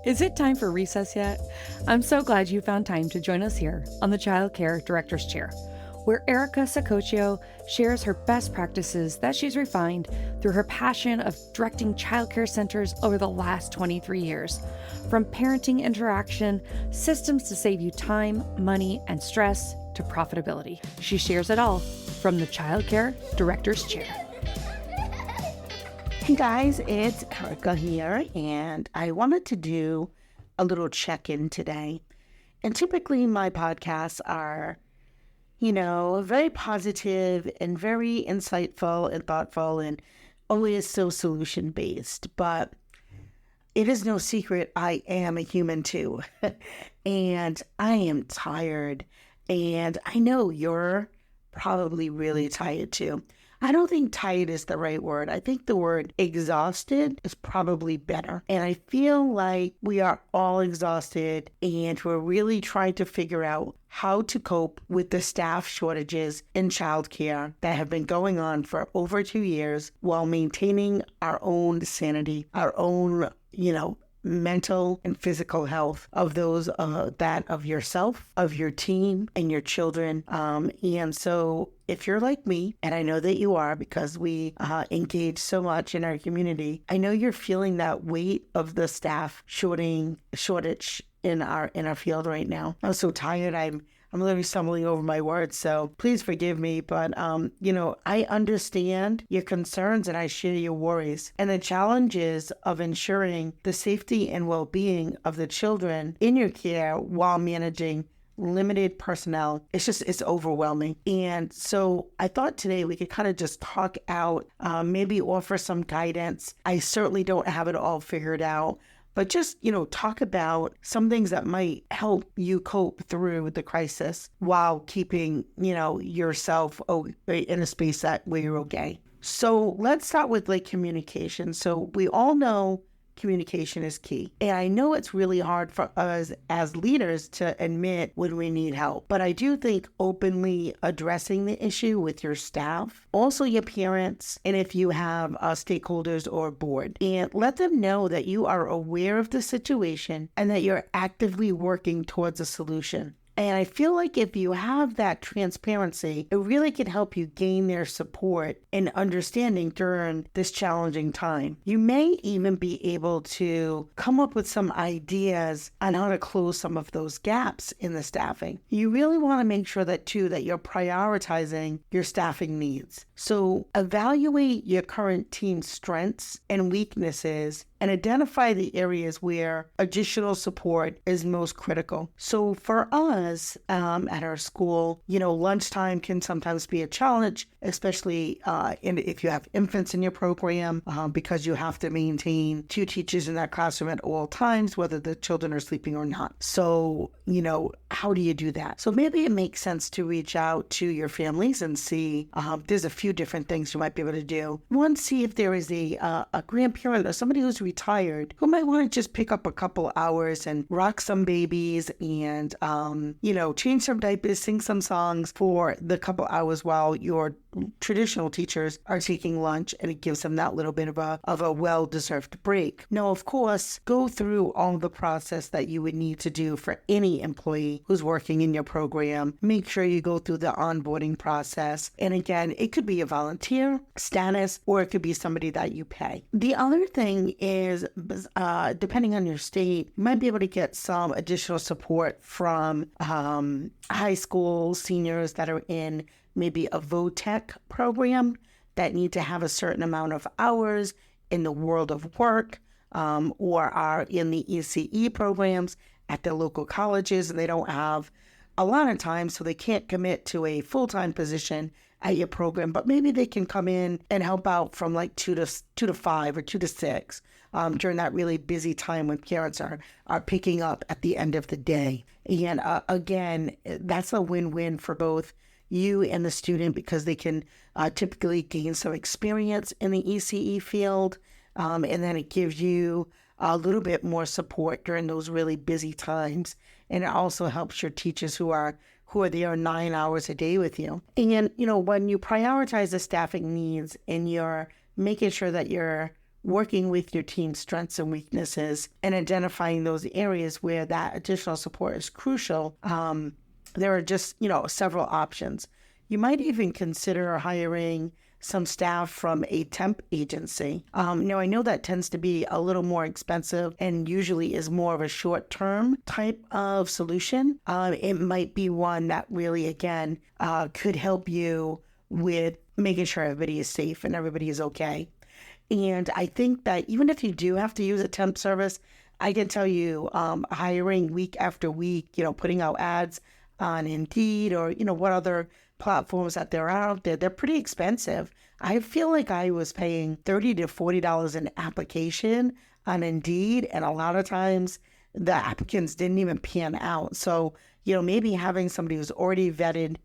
Is it time for recess yet? I'm so glad you found time to join us here on the Childcare Director's Chair, where Erica Sacoccio shares her best practices that she's refined through her passion of directing childcare centers over the last 23 years. From parenting interaction, systems to save you time, money, and stress, to profitability. She shares it all from the Childcare Director's Chair. Hey guys, it's Erica here, and I wanted to do a little check-in today. And typically my podcasts are, very positive and very insightful and thoughtful and always so solution-based. But it is no secret I am a human too. And I am tired. And I know you're probably really tired too. I don't think tired is the right word. I think the word exhausted is probably better. And I feel like we are all exhausted and we're really trying to figure out how to cope with the staff shortages in childcare that have been going on for over 2 years while maintaining our own sanity, our own, mental and physical health of those, that of yourself, of your team, and your children. And so if you're like me, and I know that you are because we engage so much in our community, I know you're feeling that weight of the staff shortage in our field right now. I'm so tired. I'm literally stumbling over my words, so please forgive me. But, I understand your concerns and I share your worries. And the challenges of ensuring the safety and well-being of the children in your care while managing limited personnel, it's overwhelming. And so I thought today we could kind of just talk out, maybe offer some guidance. I certainly don't have it all figured out, but just, talk about some things that might help you cope through the crisis while keeping, yourself in a space where you're okay. So let's start with communication. So we all know communication is key. And I know it's really hard for us as leaders to admit when we need help. But I do think openly addressing the issue with your staff, also your parents, and if you have stakeholders or board, and let them know that you are aware of the situation and that you're actively working towards a solution. And I feel like if you have that transparency, it really can help you gain their support and understanding during this challenging time. You may even be able to come up with some ideas on how to close some of those gaps in the staffing. You really want to make sure that you're prioritizing your staffing needs. So evaluate your current team's strengths and weaknesses and identify the areas where additional support is most critical. So for us at our school, lunchtime can sometimes be a challenge, especially if you have infants in your program, because you have to maintain 2 teachers in that classroom at all times, whether the children are sleeping or not. So, how do you do that? So maybe it makes sense to reach out to your families and see, there's a few different things you might be able to do. One, see if there is a grandparent or somebody who's retired who might want to just pick up a couple hours and rock some babies and, change some diapers, sing some songs for the couple hours while your traditional teachers are taking lunch, and it gives them that little bit of a well-deserved break. Now, of course, go through all the process that you would need to do for any employee who's working in your program. Make sure you go through the onboarding process. And again, it could be a volunteer status or it could be somebody that you pay. The other thing is, depending on your state, you might be able to get some additional support from high school seniors that are in maybe a VOTEC program that need to have a certain amount of hours in the world of work, or are in the ECE programs at their local colleges, and they don't have a lot of time, so they can't commit to a full-time position at your program, but maybe they can come in and help out from 2 to 5 or 2 to 6 during that really busy time when parents are picking up at the end of the day. And again, that's a win-win for both you and the student, because they can typically gain some experience in the ECE field, and then it gives you a little bit more support during those really busy times. And it also helps your teachers who are there 9 hours a day with you. And, when you prioritize the staffing needs and you're making sure that you're working with your team's strengths and weaknesses and identifying those areas where that additional support is crucial, there are just, several options. You might even consider hiring some staff from a temp agency. Now, I know that tends to be a little more expensive and usually is more of a short-term type of solution. It might be one that really, again, could help you with making sure everybody is safe and everybody is okay. And I think that even if you do have to use a temp service, I can tell you hiring week after week, putting out ads on Indeed or, what other platforms that there are out there, they're pretty expensive. I feel like I was paying $30 to $40 an application on Indeed, and a lot of times the applicants didn't even pan out. So, maybe having somebody who's already vetted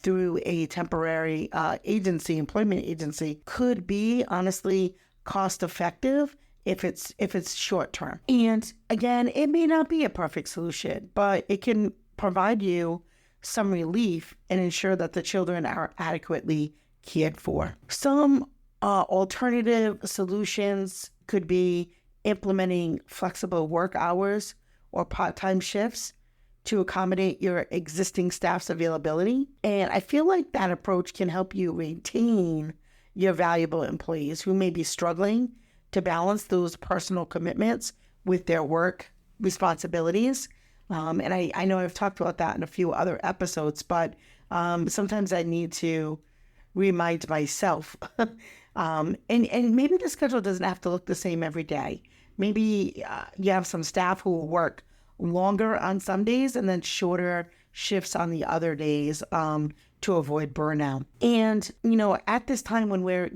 through a temporary employment agency could be honestly cost effective if it's short term. And again, it may not be a perfect solution, but it can provide you some relief and ensure that the children are adequately cared for. Some alternative solutions could be implementing flexible work hours or part-time shifts to accommodate your existing staff's availability. And I feel like that approach can help you retain your valuable employees who may be struggling to balance those personal commitments with their work responsibilities. And I know I've talked about that in a few other episodes, but sometimes I need to remind myself. And maybe the schedule doesn't have to look the same every day. Maybe you have some staff who will work longer on some days and then shorter shifts on the other days to avoid burnout. And, at this time when we're,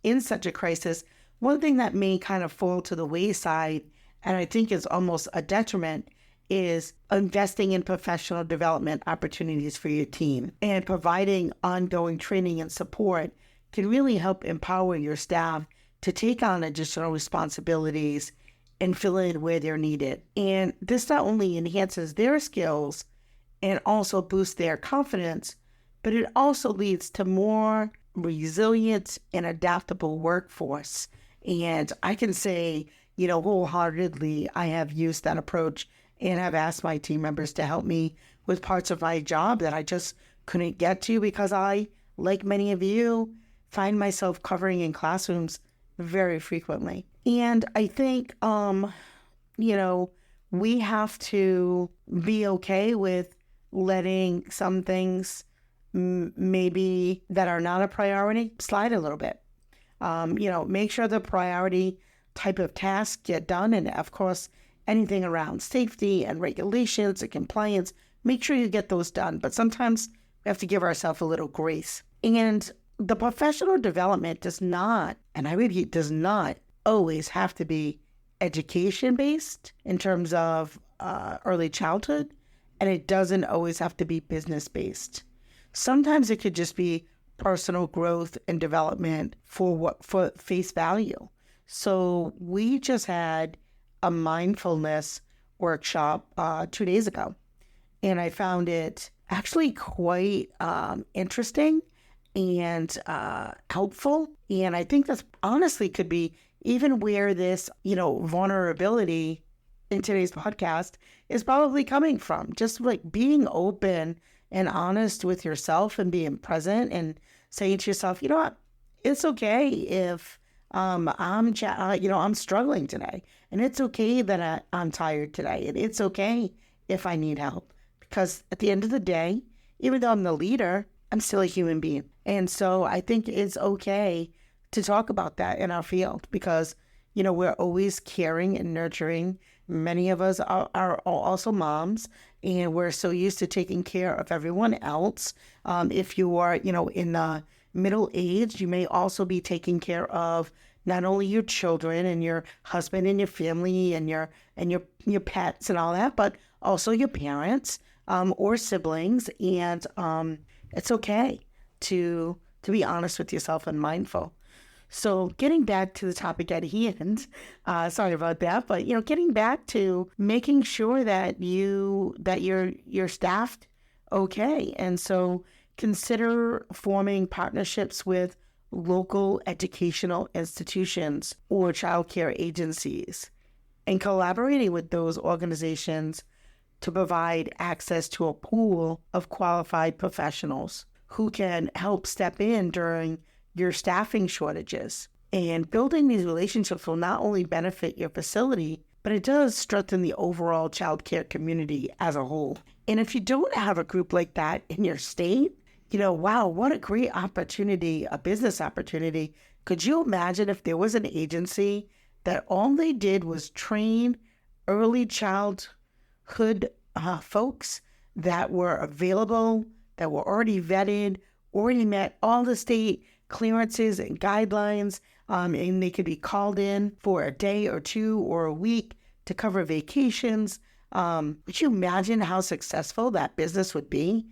in such a crisis, one thing that may kind of fall to the wayside, and I think is almost a detriment, is investing in professional development opportunities for your team. And providing ongoing training and support can really help empower your staff to take on additional responsibilities and fill in where they're needed. And this not only enhances their skills and also boosts their confidence, but it also leads to more resilient and adaptable workforce. And I can say, wholeheartedly, I have used that approach and have asked my team members to help me with parts of my job that I just couldn't get to because I, like many of you, find myself covering in classrooms very frequently. And I think, we have to be okay with letting some things maybe that are not a priority slide a little bit. Make sure the priority type of tasks get done. And of course, anything around safety and regulations and compliance, make sure you get those done. But sometimes we have to give ourselves a little grace. And the professional development does not, and I repeat, does not always have to be education-based in terms of early childhood, and it doesn't always have to be business-based. Sometimes it could just be personal growth and development for face value. So we just had a mindfulness workshop 2 days ago, and I found it actually quite interesting and helpful. And I think that's honestly could be even where this, vulnerability in today's podcast is probably coming from. Just like being open and honest with yourself and being present and saying to yourself, what, it's okay if I'm struggling today, and it's okay that I'm tired today, and it's okay if I need help, because at the end of the day, even though I'm the leader, I'm still a human being. And so I think it's okay to talk about that in our field because, we're always caring and nurturing. Many of us are also moms, and we're so used to taking care of everyone else. If you are, in the middle age, you may also be taking care of not only your children and your husband and your family and your pets and all that, but also your parents or siblings. And it's okay to be honest with yourself and mindful. So getting back to the topic at hand, sorry about that, but getting back to making sure that you're staffed okay. And so consider forming partnerships with local educational institutions or childcare agencies and collaborating with those organizations to provide access to a pool of qualified professionals who can help step in during your staffing shortages. And building these relationships will not only benefit your facility, but it does strengthen the overall childcare community as a whole. And if you don't have a group like that in your state, wow, what a great opportunity, a business opportunity. Could you imagine if there was an agency that all they did was train early childhood folks that were available, that were already vetted, already met all the state clearances and guidelines, and they could be called in for a day or two or a week to cover vacations. Could you imagine how successful that business would be?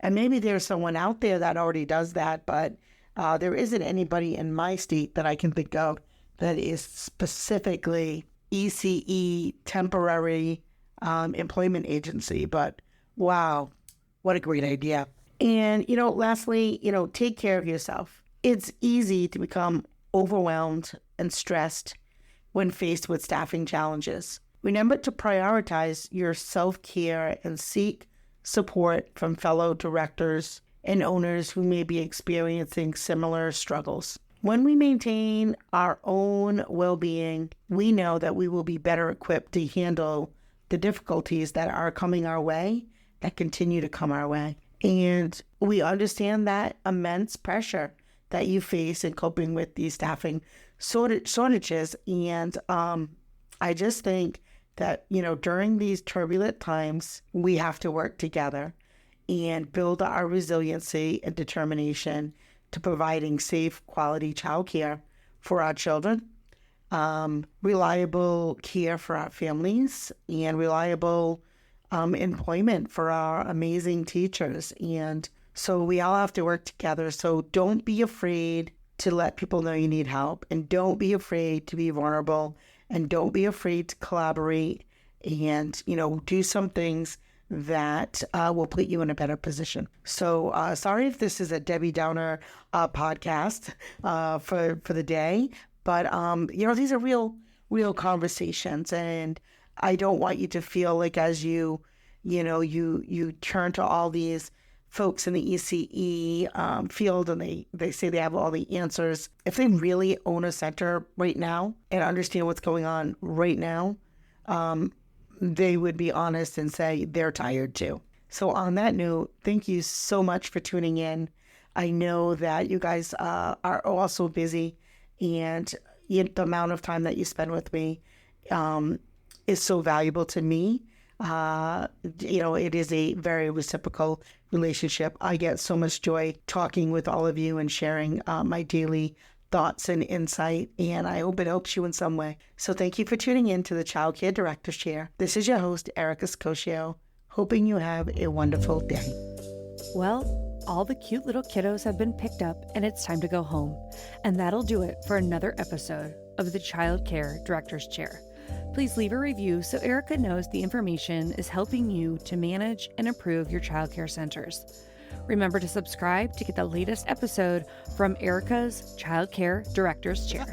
And maybe there's someone out there that already does that, but there isn't anybody in my state that I can think of that is specifically ECE temporary employment agency. But wow, what a great idea. And, lastly, take care of yourself. It's easy to become overwhelmed and stressed when faced with staffing challenges. Remember to prioritize your self-care and seek support from fellow directors and owners who may be experiencing similar struggles. When we maintain our own well-being, we know that we will be better equipped to handle the difficulties that are coming our way, that continue to come our way. And we understand that immense pressure that you face in coping with these staffing shortages. And I just think that, during these turbulent times, we have to work together and build our resiliency and determination to providing safe, quality childcare for our children, reliable care for our families, and reliable employment for our amazing teachers. And so we all have to work together. So don't be afraid to let people know you need help, and don't be afraid to be vulnerable, and don't be afraid to collaborate and, do some things that will put you in a better position. So sorry if this is a Debbie Downer podcast for the day, but these are real conversations, and I don't want you to feel like as you turn to all these folks in the ECE field and they say they have all the answers. If they really own a center right now and understand what's going on right now, they would be honest and say they're tired too. So on that note, thank you so much for tuning in. I know that you guys are also busy, and the amount of time that you spend with me is so valuable to me. It is a very reciprocal relationship. I get so much joy talking with all of you and sharing my daily thoughts and insight, and I hope it helps you in some way. So thank you for tuning in to the Childcare Director's Chair. This is your host, Erica Scocchio, hoping you have a wonderful day. Well, all the cute little kiddos have been picked up and it's time to go home. And that'll do it for another episode of the Childcare Director's Chair. Please leave a review so Erica knows the information is helping you to manage and improve your childcare centers. Remember to subscribe to get the latest episode from Erica's Childcare Director's Chair.